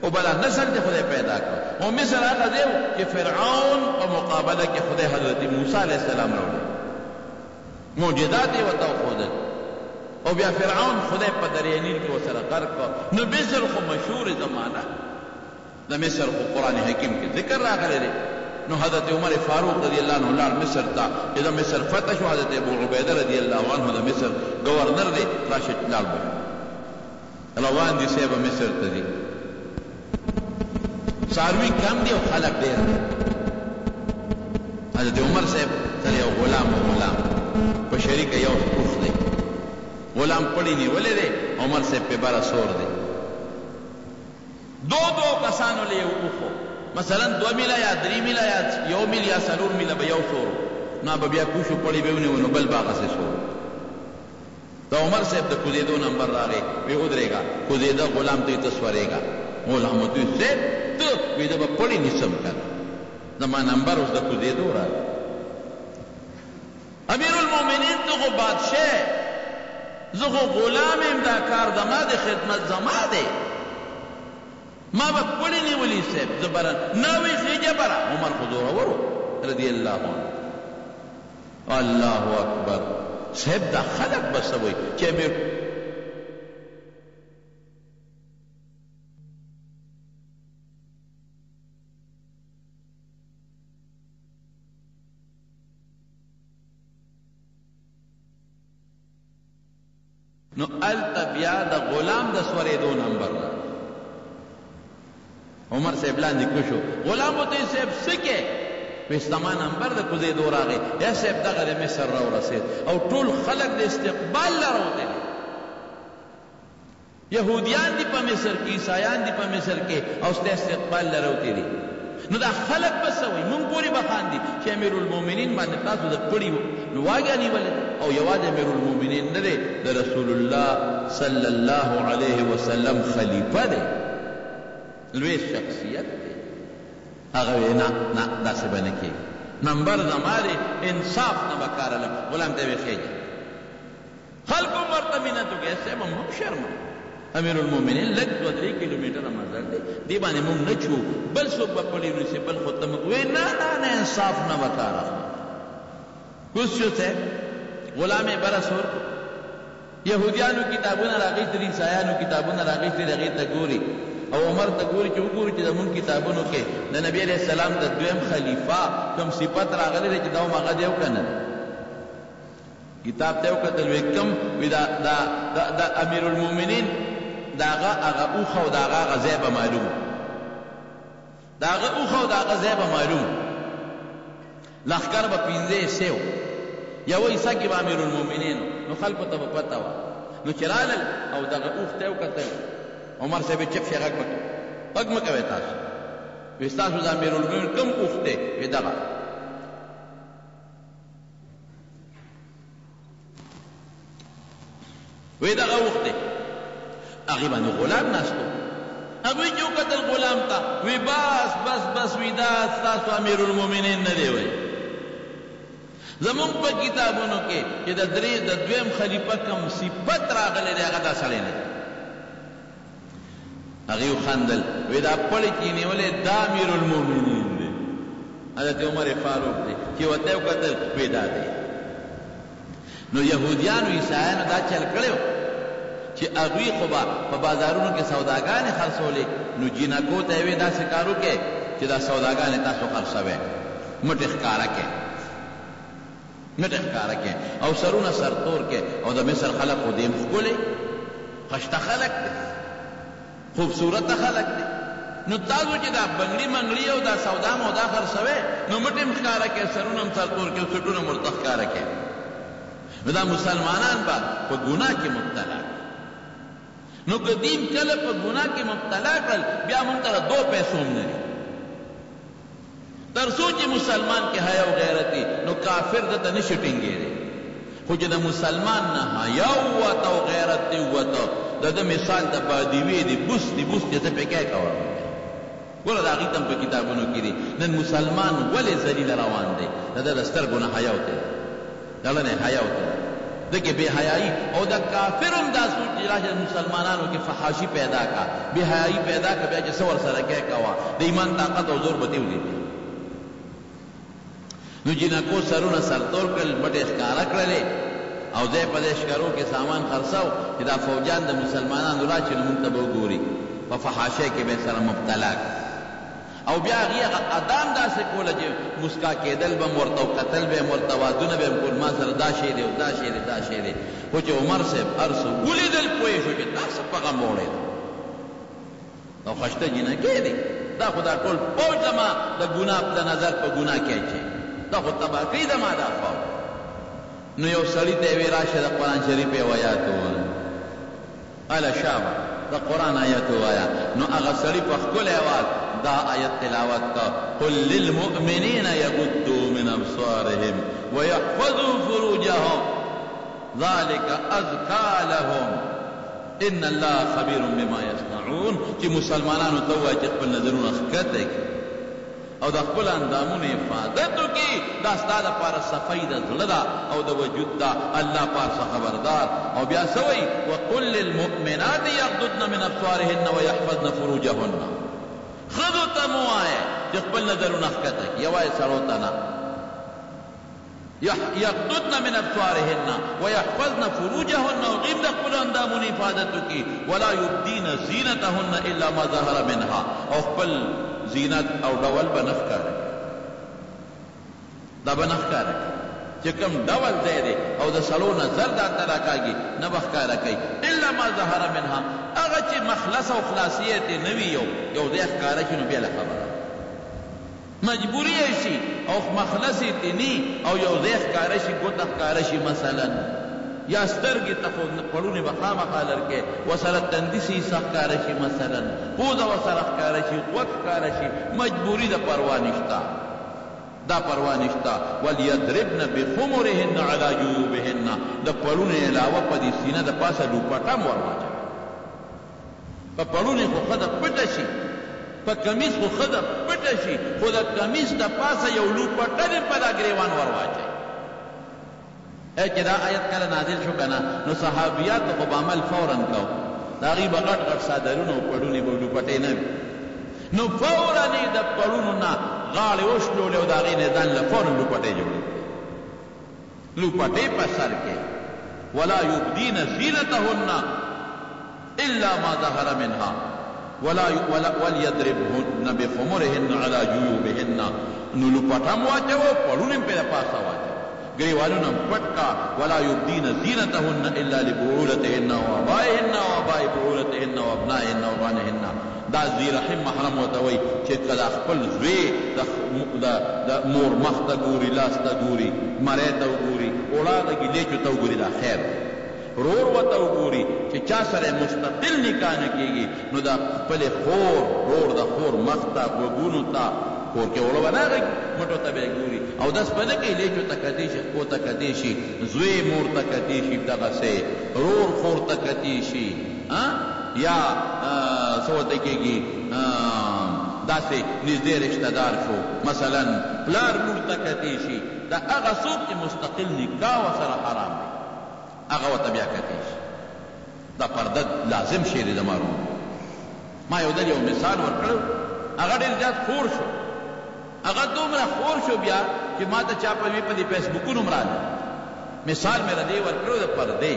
او بلا نسل دې خدای پیدا کړ او مصر هغه ځای چې فرعون په مقابله کې خدای حضرت موسی علیہ السلام راوړي معجزات یې ورته وښودل او بیا فرعون خدای په دریای نیل کې ورسره غرق کړ نو مصر خو مشهور زمانه د مصر خو قرآن حکیم کې ذکر راغلی دی نو حضرت عمر فاروق رضی اللہ عنہ لاړ مصر ته اذا مصر فتح شو حضرت ابو عبیدہ رضی اللہ عنہ د مصر گورنر دی راشد لاړ روان دي صاحب مصر ته دي ساروی کم دی او خلق ډیر دی حضرت عمر صاحب سره یو غلام په شریک یو اوخ دی غلام پړی نیولې دی عمر صاحب په بارا سور دی دو کسانو له یو اوخو مثلا 2 میله یا 3 میله یا 1 میله یا 4 میله به یو سور نه به بیا کوشو پړی به ونیو بل باغ سه سور دا عمر صاحب د کوزیدو نمبر راغی وی ودرېګا کوزیدا غلام ته تسورېګا غلام ته صاحب ته وې دا به پړی نیسم کنه زما نمبر اوس د کوزېدو راغی امیر المؤمنین ته خو بادشاہ زه خو غلام یم دا کار زما د خدمت زما دی ما به پړی نیولی صاحب زه بره نه وی خېجه بره عمر خو زورور رضی الله عنه الله اکبر صاحب دا خلق به څه وایي چې امیر نو التا بیا د غلام د سورېدو نمبر را عمر صاحب لاندې کوشو غلام ته صاحب سکه وستما نمبر د کوزېدو راغی یا صاحب دغه د مصر را ورسېد او ټول خلک د استقبال لروته يهوديان دي په مصر کې عیسایان دي په مصر کې او ست استقبال لروته دي نو دا خلک بس وي مونږ پوری بخاندي چې امیر المؤمنین باندې تاسو د پړی نو واګانی ولې او یواد امیر المؤمنین نه دی د رسول الله صلی الله علیه وسلم خلیفہ دی لوی شخصیت دی هغه نه داسې باندې کې نمبر زماره انصاف نه وکړل غلام ته وخیږي خلکو ورته مینه تو کې سه مم شرم امیر المؤمنین لږ 2-3 کیلومتر مزل دی دی باندې مونږ نه چو بل څوک په پړی ورسې بل خو ته موږ نه انصاف نه وکړل کوس شو ته غلام برسور يهوديانو کتابونه راغېستلي عیسایانو کتابونه راغېستلي هغې ته ګوري او عمر ته ګوري چې وګوري چې زمونږ کتابونو کې د نبي علیه السلام د دویم خلیفه کوم صفت راغلی دی چې دا هم هغه دی او که نه کتاب ته وکتل وی کوم وی دا امیر المؤمنین دا هغه اوښه او د هغه ځای به معلوم د هغه اوښه او د هغه ځای به معلوم لښکر به 15 سیو یو عیسا کې به امیر المؤمنین نو خلکو ته به پته وه نو چې رالل او دغه اوښ ته وکتل عمر صاحب چپ شي غږ مه کوئ تاسو وی ستاسو د امیر المؤمنین کوم اوښ دی وی دغه وی دغه اوښ دی هغې باندې غلام ناستو هغوی چې وکتل غلام ته وی بس وی دا ستاسو امیر المؤمنین نه دی وی زمونږ په کتابونو کې چې د دویم خلیفه کوم صفت راغلی دی هغه دا سړی نه هغې وخندل وی دا پړی چې نیولی دا امیر المؤمنین دی حضرت عمر فاروق دی چې ورته یې وکتل وی دا دی نو یهودیانو عیسایانو دا چل کړی و چې هغوی خو به په بازارونو کې سوداګانې خرڅولې نو جینکو ته یې وی داسې کار وکړئ چې دا سوداګانې تاسو خرڅوئ مټې ښکاره کړئ مټې ښکاره کړئ او سرونه سرتور کړئ او د مصر خلک خو دیم ښکلې خشته خلک دی خوبصورته خلک دی نو تاسو چې دا بنګړي منګړي او دا سودا مودا خرڅوئ نو مټې هم ښکاره کړئ سرونه هم سرتور کړئ سټونه هم ورته ښکاره کړئ نو دا مسلمانان به په ګناه کې مبتلا نو که دین کله په ګناه کې مبتلا کړل بیا موږ ته 2 پیسو هم نه دي تر څو چې مسلمان کې حیا او غیرت وي نو کافر دته نشي ټینګېدی خو چې د مسلمان نه حیا ووته او غیرت دې ووته د ده مثال د بادیوې دی بوس دی ته پکې کوه ګوره د هغې ته هم په کتابونو کې دي نن مسلمان ولې ذلیله روان دی د ده د سترګو نه حیا وتی دله نه حیا وتی دغه بے حیائی او د کافر هم دا سوچ چې راشه مسلمانانو کې فحاشي پیدا کا بے حیائی پیدا کا بیا چې څور سره کې کوا د ایمان طاقت او زور به ودی نو جنکو سرونه سرتور کړل مټې ښکاره کړلې او ځای په دې ښکارو کې سامان خرڅاو چې دا فوجان د مسلمانانو راشي نو موږ ته به وګوري په فحاشۍ کې به سره مبتلا او بیا هغه ادم داسې کوله چې مسکا کېدل به هم ورته او قتل به هم ورته وادونه به هم کول ما سره دا شی دی او دا شی دی دا شی دی خو چې عمر صاحب هر څه ولیدل پوه شو چې دا څه په غم وړی او خشته جینکې دی دا خو دا ټول فوج زما د ګناه د نظر په ګناه کې اچوي دا خو تباه کوي زما دا فوج نو یو سړي ته یې وی راشه د قرآن شریف یو آیات ووایه اله شابه د قرآن آیات ووایه نو هغه سړي په ښکلی اواز دا آیت تلاوت کا قل للمؤمنین یغضوا من ابصارهم ويحفظوا فروجهم ذلك ازکا لهم ان الله خبیر بما یصنعون چې مسلمانانو ته وایي چې خپل نظرونه ښکته کړي او د خپل اندامونو حفاظت وکړي دا ستا دپاره صفۍ د زړه ده او د وجود ده الله پاک څه خبردار او بیا څه وایي وقل للمؤمنات یغضضن من ابصارهن ویحفظن فروجهن ښځو ته مو وایه چې خپل نظرونه ښکته کړي یوازې سړو ته نه یغضضن من ابصارهن ويحفظن فروجهن وغیم د خپل اندامونو حفاظت وکړي ولا یبدین زینتهن الا ما ظهر منها او خپل زینت او ډول به نه ښکاره دا به نه ښکاره چې کوم ډول ځای دی او د سړو نظر ځان ته راکاږي نه به ښکاره کوي الا ما ظهر منها هغه چې مخلص او خلاصیت یې نه وي یو ځای ښکاره کړي نو بیا له خبره مجبوری شي او مخلص یې نی او یو ځای ښکاره شي ګوته ښکاره شي مثلا یا سترګې ته خو پړونې به خامخا لرکې ورسره تندي سي څه ښکاره شي مثلا پوزه ورسره ښکاره شي غوږ ښکاره شي مجبوري د پروا نشته دا پروا نشته وليضربن بخمرهن على جيوبهن د پړونې علاوه په دې سینه د پاسه لوپټه هم ور واچوي په پړونې خو ښځه پټه شي په کمیس خو ښځه پټه شي خو د کمیس د پاسه یو لوپټه دې په دا ګریوان ور واچوي چې دا آیت کله نازل شو که نه نو صحابیات خو به عمل فوراً کو د هغې به غټ غټ څادرونه او پړونې به لوپټې نه وي نو فوراً یې د پړونو نه غاړې وشلولې او د هغې نه ځان له فوراً لوپټې جوړې کړې لوپټې په سر کې ولا یبدین زینتهن الا ما ظهر منها وليضربن بخمرهن على جيوبهن نو لوپټه هم واچوه پړونې هم پرې د پاسه واچوه گریوانونه پټ کا ولا یبدین زینتهن الا لبعولتهن وآبائهن وآباء بعولتهن وابنائهن وبناتهن دا ذی رحم محرم ورته وایي چې کله خپل زوی د مور مخ ته ګوري لاس ته ګوري مرۍ ته وګوري اوړه د ګیلېچو ته وګوري دا خیر رور ورته وګوري چې چا سره مستقل نکاح نه کېږي نو د خپلې خور رور د خور مخ ته غوږونو ته کور کې اوړه به نه غږي مټو ته به یې ګوري او داس به نه کوي لیچو ته کتې شي خو ته کتې شي زوی مور ته کتې شي دغسې رور خور ته کتې شي یا څه ورته کېږي داسې نږدې رشته دار شو مثلا پلار لور ته کتې شي دا هغه څوک چې مستقل نکاح ورسره حرام دی هغه ورته بیا کتې شي دا پرده لازم شی دی زما ورور ما یو ځل یو مثال ورکړی هغه ډېر زیات خور شو هغه دومره خور شو بیا چې ما ته چا په دې فیسبوکونو هم راغلی مثال مې ردې ورکړو د پردې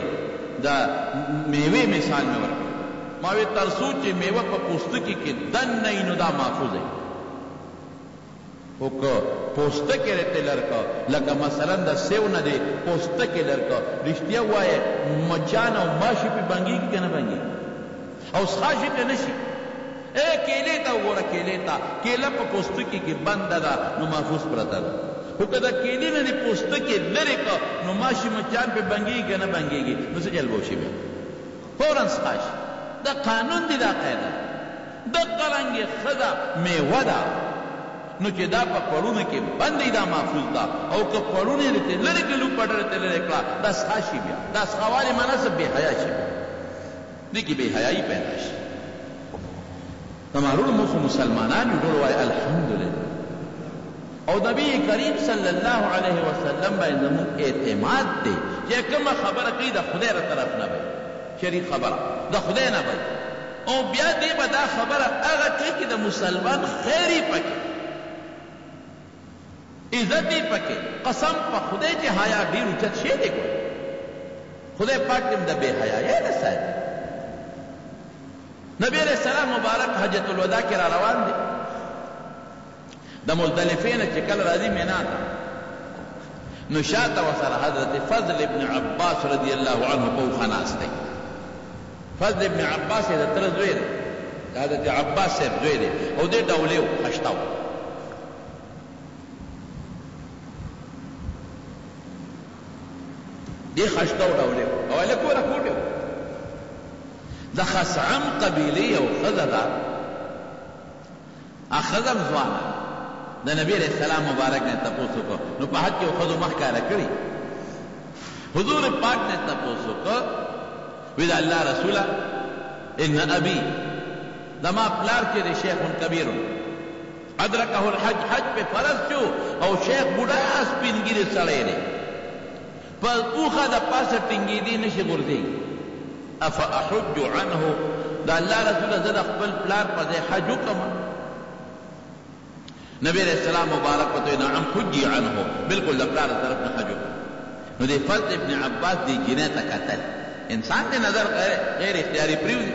د میوې مثال مې ورکړو ما وی تر څو چې میوه په پوستکي کې دننه وي نو دا محفوظ دی خو که پوستکی رته لرکه لکه مثلا د سیو نه دی پوستکی لرکه رښتیا ووایه مچان او ماشي پې بنګېږي که نه بنګېږي او څښاشي که نه شي کیلې ته وګوره کیلې ته کیله په پوستکي کې بنده ده نو محفوظ پرته ده خو که د کیلې نه دې پوستکي لرې که نو ماشي مچان پې بنګېږي که نه بنګېږي نو څه چل به وشي بیا فوراً څښاشي دا قانون دی دا قاعده دغه رنګې ښځه میوه ده نو چې دا په پړونو کې بندې دا محفوظ ده او که پړونې درته لرې کړي لوپټه درته لرې کړه دا څښاشي بیا دا څښوالې معنا څه بې حیا شي بیا دې کې بې حیایي پیدا شي تمارون موږ مسلمانان یو ټول وایي الحمدلله او نبی کریم صلی الله علیه وسلم باندې زموږ اعتماد دی چې کومه خبره کوي د خدای له طرف نه وي شریک خبره د خدای نه وي او بیا دې به دا خبره هغه کوي چې د مسلمان خیر یې پکې عزت یې پکې قسم په خدای چې حیا ډېر اوچت شی دی خدای پاک دې د بې حیایۍ نه ساتي نبی علیہ السلام مبارک حجت الوداع کې را روان دي د مزدلفې نه چې کله راځي مینا ته نو شاته ورسره حضرت فضل ابن عباس رضی الله عنه پوخه ناست دی فضل ابن عباس یې د تره زوی دی د حضرت عباس صاحب زوی دی او دې ډولې و خشته و دې خشته و ډولې و او هلک وره کوټې و د خثعم قبیلې یو ښځه ده ښځه هم ځوانه د نبی علیه السلام مبارک نه تپوس وکړو نو په حد کې یو ښځو مخ ښکاره کړي حضور پاک نه تپوس وکړو وی دا اللہ رسولا ان ابی دما پلار چې دی شیخ کبیر ادرکه الحج حج پہ فرض شو او شیخ بوډا سپینګری سړی دی په اوخه د پاسه ټینګې دی نشي ګرځي اف احج عنه دا الله رسول زه د خپل پلار په حج وکم نبی علیہ السلام مبارک وته نعم حجی عنه بالکل د پلار طرف نه حج نو دی فضل ابن عباس دی جنې ته قتل انسان دې نظر غیر اختیاری پریوزي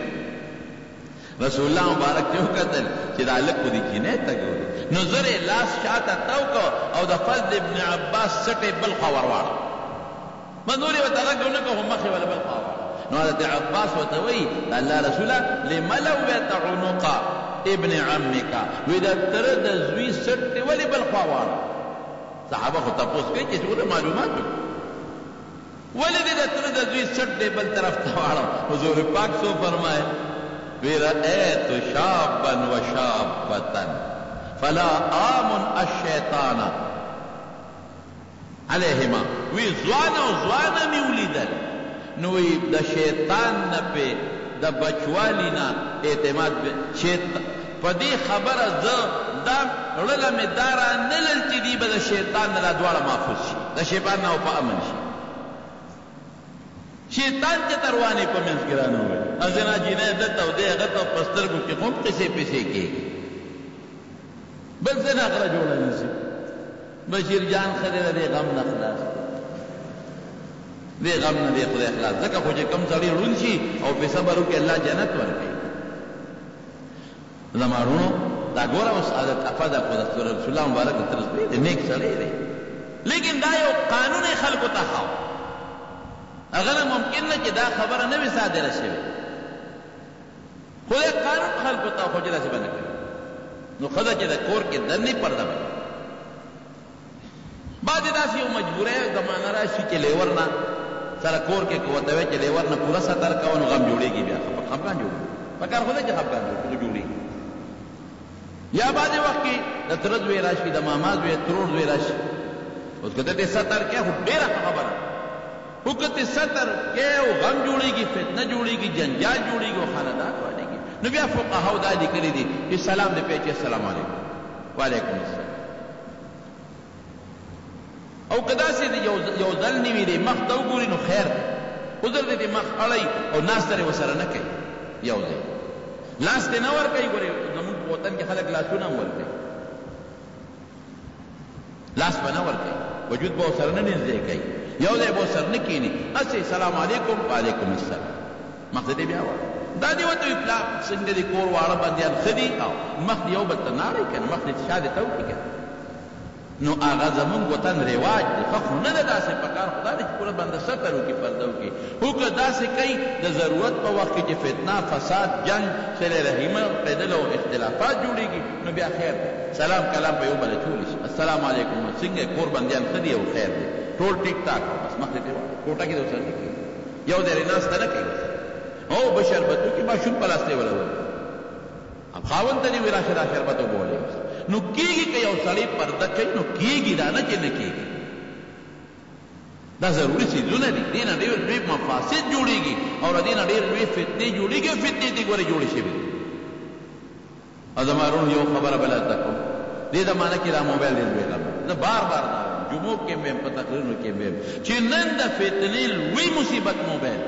رسول الله مبارک ته قتل چې دا لکه دی جنې ته ګوري نو زره لاس شاته توکو او د فضل ابن عباس سټه بل خورواړ منوري وترګونه کو مخه ولا بل خورواړ نو حضرت عباس وتوي الله رسوله لملو عنق ابن عمك ودا تر د زوی سټه ولی بل خورواړ صحابه خو تاسو کې چې څه معلومات ولی د تر د زوی سټه بل طرف ته واړو حضور پاک سو فرمائے ورأيت شابا وشابة فلا آمن الشيطان عليهما وی زوانا و زوانا می ولیدل نوی دا شیطان نا پی دا بچوالی نا اعتماد پا دی خبر دا رلم دارا نلل چی دی با دا شیطان نا دوارا محفوظ شی دا شیطان نا پا امن شی شیطان چه تروانی پا منز گرانو ہوئی ازنا جنہ دتا و دے غطا پسترگو کی خون قصے پیسے کی بل زنا اقرا جوڑا نسی بشیر جان خدر دے غم نخلاص دے غم نہ دے خدا اخلاص زکا خوچے کم سڑی رنشی او پی صبرو کہ اللہ جنت ورکی زمارونو دا گورا و سعادت افضل خدا رسول اللہ مبارک ترس دے نیک سڑی دے لیکن دا یو قانون خلق تخاو اگر ممکن نہ کہ دا خبر نبی صادر شوی خدا قانون خلق تخاو خوچے سے بنا کر نو خدا چی دا کور کے دن نہیں پردہ بنا بعد دا سی یو مجبور ہے زمانہ راشی چی لیورنا سر کور کے قوتوے چی لیورنا پورا سطر کونو غم جوڑے گی بیا خفقان جوڑے پکار خدا چی خفقان جوڑے گی یا بعد وقت کی دا ترد وی راشی دا ماماد وی ترور وی راشی اس کو تے سطر کیا خود بیرا خبر حکت سطر کیا غم جوڑے گی فتنہ جوڑے گی جنجال جوڑے گی خاندان والے گی نبی فقہاو دا ذکر دی کہ سلام دے پیچھے السلام علیکم وعلیکم السلام او کدا سی دی یو ځل نیوی دی مخ ته وګوري نو خیر دی عذر دی مخ اړی او ناس ترې وسره نه کوي یو ځای لاس دې نه ور کوي ګوري زموږ وطن کې خلک لاسونه ور کوي لاس به نه ور کوي وجود به سره نه نږدې کوي یو ځای به سره نه کینی اسی سلام علیکم وعلیکم السلام مخ دې بیا وره دا دی وته پلا څنګه دی کور واړه باندې خدي او مخ یو بل ته ناری کنه مخ دې شاده تو کې نو آغا زمون وطن رواج دی خو نه دا سه پکار خدا دې پورا بند سترو کې پردو کې هو که دا سه کوي د ضرورت په وخت کې چې فتنه فساد جنگ سره رحیمه پیدا او اختلافات جوړيږي نو بیا خیر سلام کلام په یو بل چولیش السلام علیکم څنګه کور باندې خدي او خیر دی ټول ټیک ټاک بس مخ دې کوټه کې دوسر نه کوي یو دې ناس ته نه کوي او بشربتو کې ما شون پلاسته ولا اب خاون ته ویرا شربتو بوله نو کیږي که یو سړی پرده کوي نو کیږي دا نه چې نه کیږي دا ضروري څیزونه دي دې نه ډېر لوی مفاسد جوړېږي او دې نه ډېر لوی فتنې جوړېږي فتنې دې ګورې جوړې شوي ازمارون یو خبره بل تکو دې زمانه کې را موبایل دې لوی کړ زه بار بار جمعو کې مې په تقریرونو کې مې چې نن د فتنې لوی مصیبت موبایل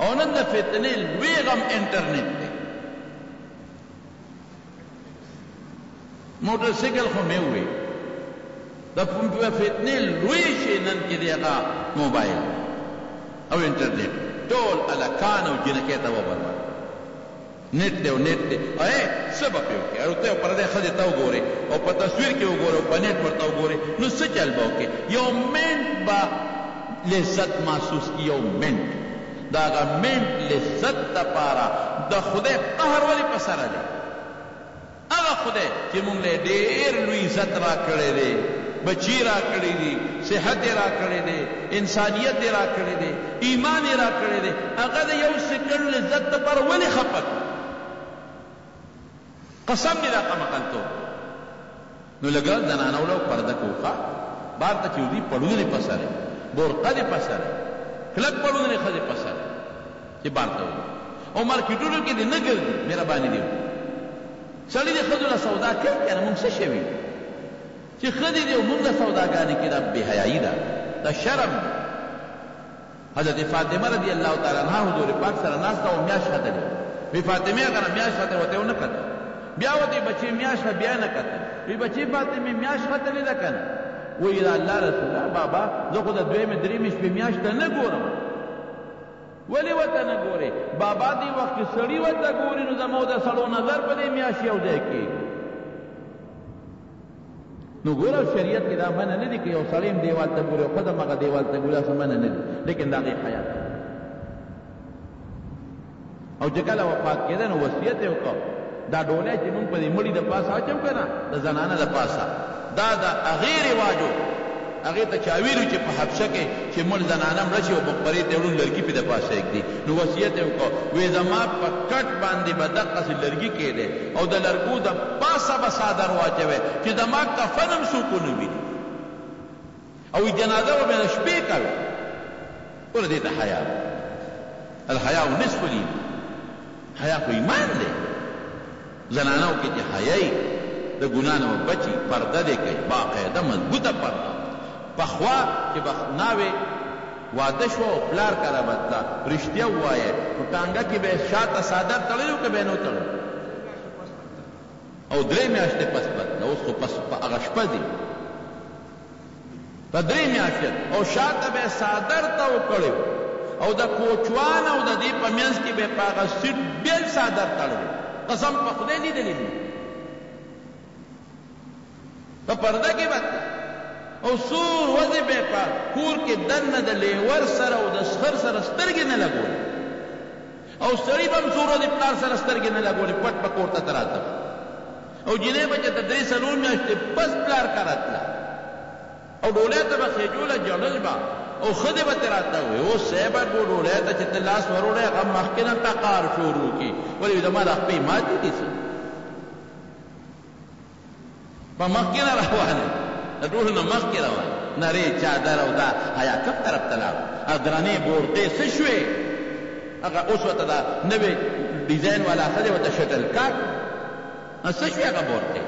او نن د فتنې لوی غم انټرنیټ دی موټر سایکل خو مې وې د فتنې لوی شي نن کې دی هغه موبایل او انټرنیټ ټول الکان او جنکې ته وبرمه نیټ دی او نیټ دی اے سبب یو کې او ته پر دې خدای ته وګوره او په تصویر کې وګوره او په نیټ ورته وګوره نو څه چل به وکړي یو منټ با لذت محسوس کی یو منټ دا هغه منټ لذت لپاره د خدای قهر ولې په سره دی هغه خدای چې موږ له ډېر لوی عزت را کړی دی بچی را کړی دی صحت را کړی دی انسانیت را کړی دی ایمان را کړی دی هغه د یو سکند لذت پر ولې خپت قسم دې راته مقالتو نو لګا زنانه ولو پرده کوخه بار ته چودي پړونې پسره بورقه دې پسره کلک پړونې خدای پسره چې بار ته وځي او مارکیټونو کې دې نه ګرځي مهرباني دې سړی دې ښځو له سودا کوي که نه موږ څه شوي چې ښځې دې موږ له سوداګانې کې دا بې حیایي ده دا شرم ده حضرت فاطمه رضی الله تعالی عنها حضور پاک سره ناسته او میاشت ختلې وی فاطمه هغه میاشت ختلې ورته ونه کتل بیا ورته بچې میاشت بیا نه کتل وی بچې فاطمه میاشت ختلې ده که نه وی دا الله رسوله بابا زه خو د دویمې درېیمې شپې میاشت ته نه ګورم ولې ورته نه ګورې بابا دې وخت کې سړي ورته ګوري نو زما د سړو نظر په دې میاشت یو ځای کېږي نو ګوره شریعت کې دا منع نه دي که یو سړی هم دیوال ته ګوري او ښځه هم هغه دیوال ته ګوري هسې منع نه دي لیکن د هغې حیا ده او چې کله وفات کېده نو وصیت یې وکړ دا ډولی چې مونږ په دې مړي د پاسه اچو که نه د زنانه د پاسه دا د هغې رواج و هغې ته چا ویلو چې په حبشه کې چې مړ زنانه مړه شي او مقبرې ته یې وړو لرګي پې د پاسه ږدي نو وصیت یې وکړ وی زما په کټ باندې به دقسې لرګي کېدی او د لرګو د پاسه به څادر واچوی چې زما کفن هم څوک ونه ویني او جنازه به مې د شپې کوي ګوره دې ته حیا الحیاء نصف الایمان حیا خو ایمان دی زنانو کې چې حیایي د ګناه نه بچي پرده دې کوي باقاعده مضبوطه پرده پخوا چې ناوې واده شو او پلار کره بدله رښتیا ووایه په ټانګه کې به یې شاته څادر تړلی و که به یې نه تړلی او 3 میاشتې پس بدله اوس خو پس په هغه شپه دي په 3 میاشتې او شاته به یې څادر تاو کړی او د کوچوان او د دې په منځ کې به یې په هغه سیټ بېل څادر تړلی قسم په خدای لیدلی دي په پرده کې بدله او سور وځي به په کور کې دننه د لیور سره او د سخر سره سترګې نه لګولې او سړي به هم سور وځي پلار سره سترګې نه لګولې پټ په کور ته ته راته او جینۍ به چې د 3-4 میاشتې بس پلار کره تله او ډولۍ ته به خېجوله جړل به او ښځې به ترې راته وایي اوس صاحبه ډولۍ ته چې ته لاس وروړی هغه مخکې نه ټقار شروع کړي ولې زما دا خپې ماتې دي څه په مخکې نه روانې د ټولو نه مخکې روان نرې چادر او دا حیا کم طرف ته لاړو او درنې بورډې څه شوې هغه اوس ورته دا نوې ډیزاین والا ښځې ورته شټل کاک څه شوې هغه بورډې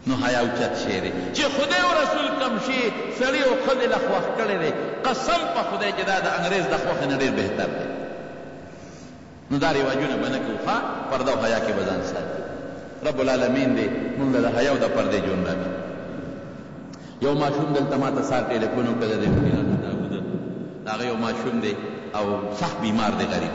نو حیا اوچت شی دی چې خدای او رسول کم شي سړي او ښځې له خوښ کړی دی قسم په خدای چې دا د انګریز د خوښې نه ډېر بهتر دی نو دا رواجونه به نه کوو ښه پرده او حیا کې به ځان ساتي رب العالمین دی مونږ له حیا او د پردې ژوند راکړي یو ماشوم دلته ما ته سار ټلیفون وکړی دی داود د هغه یو ماشوم دی او سخت بیمار دی غریب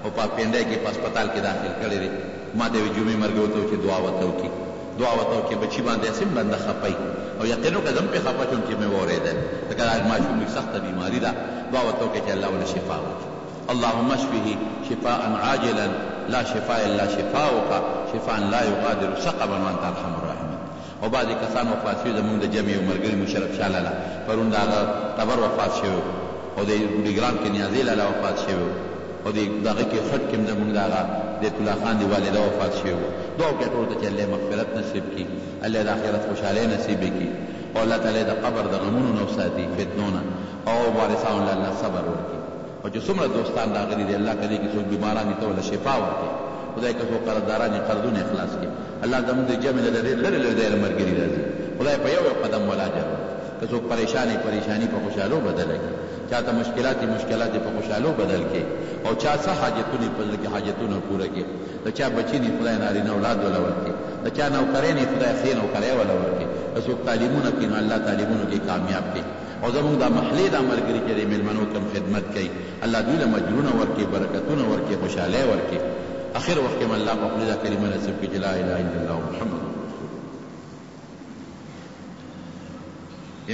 او په پینډۍ کې په هسپتال کې داخل کړی دی ما ته یې جمعې مرګ ورته چې دعا ورته وکړي دعا ورته وکړي بچي باندې هسې بنده خفی او یقین وکړه زه هم پرې خفه شوم چې مې واورېدل ځکه دا ماشوم سخته بیماري ده دعا ورته وکړي چې الله ورله شفا وکړي اللهم اشفه شفاء عاجلا لا شفاء الا شفاؤك شفاء لا يغادر سقما وانت ارحم الراحمين او بعضې کسان وفات شوي زمونږ د جمع یو ملګري مشرف شاه لالا پرون د هغه ټبر وفات شوی او د ډیګرام کې نیازي لالا وفات شوی او د دغه کې خټ کې هم زمونږ د هغه دیت الله خان دی والده وفات شوی دعا وکړئ ټولو ته چې الله مغفرت نصیب کړي الله د آخرت خوشحالۍ نصیب کړي او الله تعالی د قبر د غمونو نه وساتي فتنو نه او وارثانو له الله صبر ورکړي او چې څومره دوستان راغلي دي الله کدی کې څوک بیماران ته ولا شفا ورکړي خدای که څوک قرضداران یې قرضونه خلاص کړي الله زموږ د جمع له لرې لرې ملګري راځي خدای په یو قدم ولا اجر که څوک پریشانی په خوشحالو بدله کړي چاته مشکلات په خوشحالو بدل کړي او چا څه حاجتونه په زړه کې حاجتونه پوره کړي د چا بچي نه خدای نارینه اولاد ولا ورکړي د چا نوکرۍ نه خدای خیر نوکرۍ ولا ورکړي که څوک تعلیمونه کوي نو الله تعلیمونو کې کامیاب کړي او زموږ د محلې دا ملګري چې د مېلمنو کم خدمت کوي الله دوی له مجرونه ورکړي برکتونه ورکړي خوشحالۍ ورکړي اخر وخت کې الله په خپل دا کلمه نصیب کړي چې لا اله الا الله محمد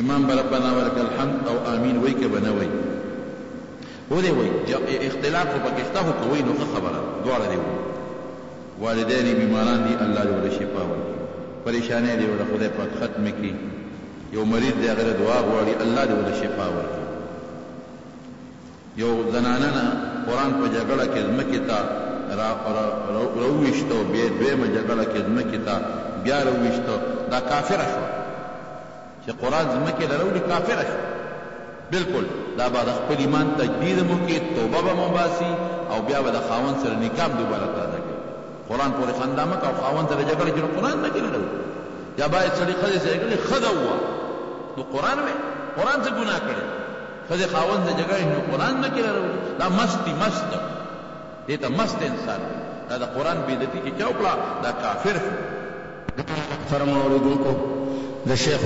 امام ربنا ولك الحمد او امين وای که بنه وای ودی وای اختلاف په پکشته خو کوي نو خبره دواړه دی والدین بیماران دي الله دې ول شفا ورکړي پریشانې دي ول خدای پاک ختم کړي یو مریض دی هغه دعا غواړي الله دې ول شفا ورکړي یو زنانه قرآن په جګړه کې ځمکې ته راوویشته بیا دویمه جګړه کې ځمکې ته بیا راوویشته دا کافره شوه چې قرآن ځمکې له راوړي کافره شوه بالکل دا به د خپل ایمان تجدید مو کې توبه به مو باسي او بیا به د خاوند سره نکاح دوباره تازه کوي قرآن پورې خندا مه کوه خاوند سره جګړه چې قرآن نه کې نه یا باید سړي ښځې سره کړي ښځه ووه نو قرآن وې قرآن څه ګناه کړی ښځې خاوند سره جګړه نو قرآن نه کې راوړي دا مستی مست دې ته مست انسان دا د قرآن بېدتي چې چا وکړه دا کافر شو فرمولیدونکو د شیخ